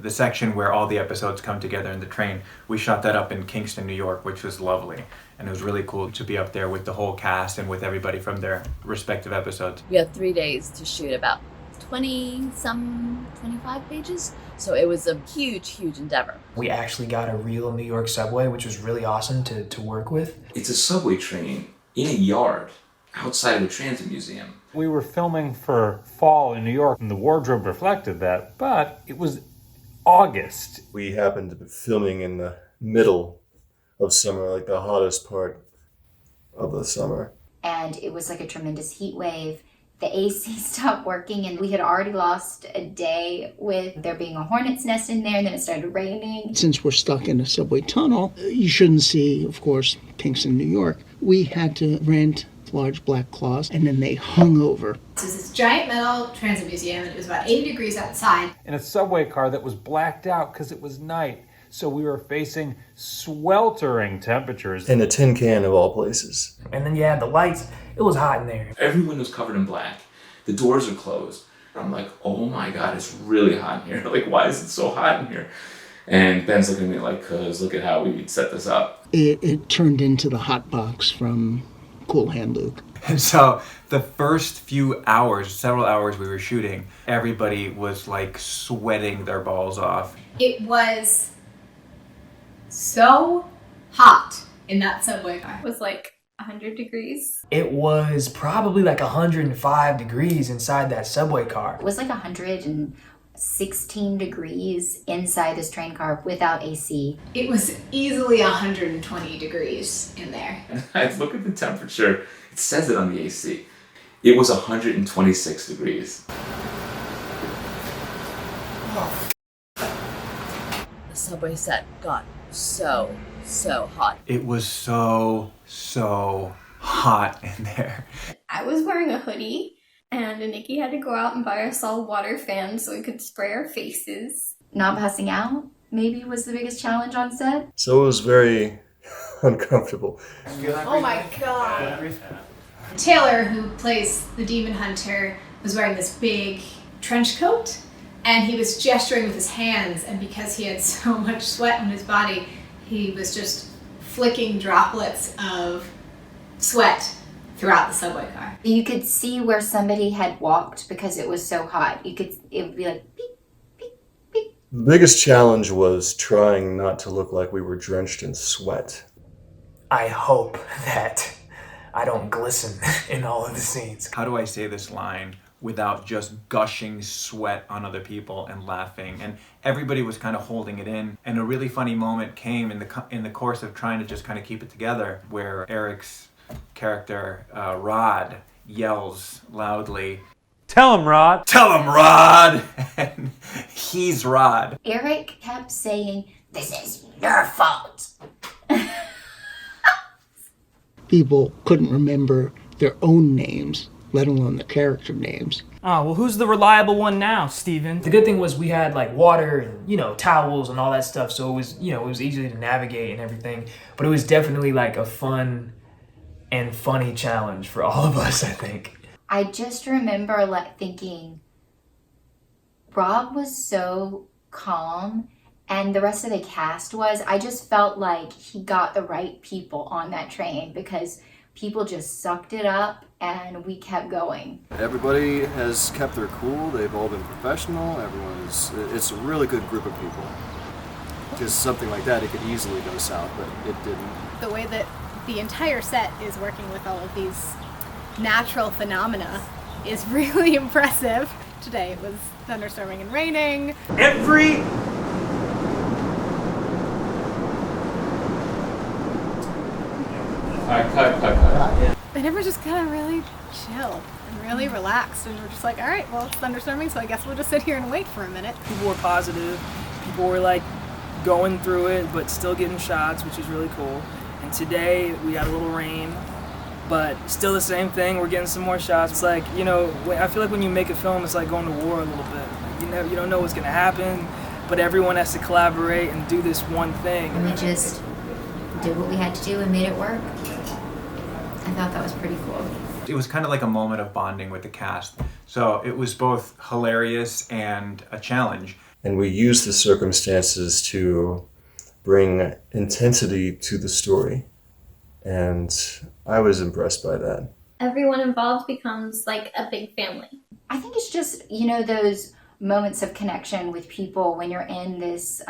the section where all the episodes come together in the train, we shot that up in Kingston, New York, which was lovely. And it was really cool to be up there with the whole cast and with everybody from their respective episodes. We had 3 days to shoot about 25 pages. So it was a huge endeavor. We actually got a real New York subway, which was really awesome to work with. It's a subway train in a yard outside of the Transit Museum. We were filming for fall in New York, and the wardrobe reflected that, but it was August. We happened to be filming in the middle of summer, like the hottest part of the summer. And it was like a tremendous heat wave. The AC stopped working, and we had already lost a day with there being a hornet's nest in there, and then it started raining. Since we're stuck in a subway tunnel, you shouldn't see, of course, Kingston, New York. We had to rent large black cloths, and then they hung over. This is this giant metal transit museum, and it was about 80 degrees outside. In a subway car that was blacked out because it was night. So we were facing sweltering temperatures. In a tin can of all places. And then you had the lights. It was hot in there. Every window's covered in black. The doors are closed. I'm like, oh my God, it's really hot in here. Like, why is it so hot in here? And Ben's looking at me like, cause look at how we set this up. It turned into the hot box from Cool Hand Luke. And so the first few hours, several hours we were shooting, everybody was like sweating their balls off. It was so hot in that subway car. It was like 100 degrees. It was probably like 105 degrees inside that subway car. It was like 116 degrees inside this train car without AC. It was easily 120 degrees in there. And I look at the temperature, it says it on the AC. It was 126 degrees. The subway set got so hot. It was so hot in there. I was wearing a hoodie, and Nikki had to go out and buy us all water fans so we could spray our faces. Not passing out maybe was the biggest challenge on set. So it was very uncomfortable. Oh my God. Taylor, who plays the demon hunter, was wearing this big trench coat, and he was gesturing with his hands, and because he had so much sweat on his body, he was just flicking droplets of sweat throughout the subway car. You could see where somebody had walked because it was so hot. It would be like beep, beep, beep. The biggest challenge was trying not to look like we were drenched in sweat. I hope that I don't glisten in all of the scenes. How do I say this line without just gushing sweat on other people and laughing? And everybody was kind of holding it in. And a really funny moment came in the course of trying to just kind of keep it together, where Eric's character, Rod, yells loudly, Tell him, Rod! "Tell him, Rod!" And he's Rod. Eric kept saying, "This is your fault." People couldn't remember their own names, let alone the character names. Oh, well, who's the reliable one now, Steven? The good thing was we had like water and, towels and all that stuff. So it was, it was easy to navigate and everything. But it was definitely like a fun and funny challenge for all of us, I think. I just remember thinking, Rob was so calm, and the rest of the cast was. I just felt like he got the right people on that train because people just sucked it up and we kept going. Everybody has kept their cool. They've all been professional. It's a really good group of people. Just something like that, it could easily go south, but it didn't. The way that the entire set is working with all of these natural phenomena is really impressive. Today it was thunderstorming and raining. Cut. And everyone's just kind of really chill and really relaxed, and we're just like, all right, well, it's thunderstorming, so I guess we'll just sit here and wait for a minute. People were positive. People were like going through it, but still getting shots, which is really cool. And today we had a little rain, but still the same thing. We're getting some more shots. It's like, I feel like when you make a film, it's like going to war a little bit. Like, you don't know what's gonna happen, but everyone has to collaborate and do this one thing. And we just did what we had to do and made it work. I thought that was pretty cool. It was kind of like a moment of bonding with the cast. So it was both hilarious and a challenge. And we used the circumstances to bring intensity to the story. And I was impressed by that. Everyone involved becomes like a big family. I think it's just, you know, those moments of connection with people when you're in this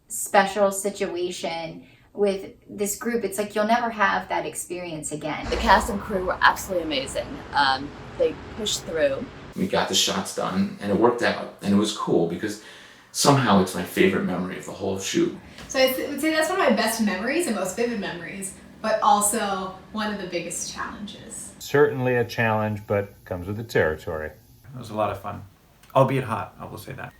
special situation with this group. It's like you'll never have that experience again. The cast and crew were absolutely amazing. They pushed through. We got the shots done and it worked out, and it was cool because somehow it's my favorite memory of the whole shoot. So I would say that's one of my best memories and most vivid memories, but also one of the biggest challenges. Certainly a challenge, but comes with the territory. It was a lot of fun, albeit hot, I will say that.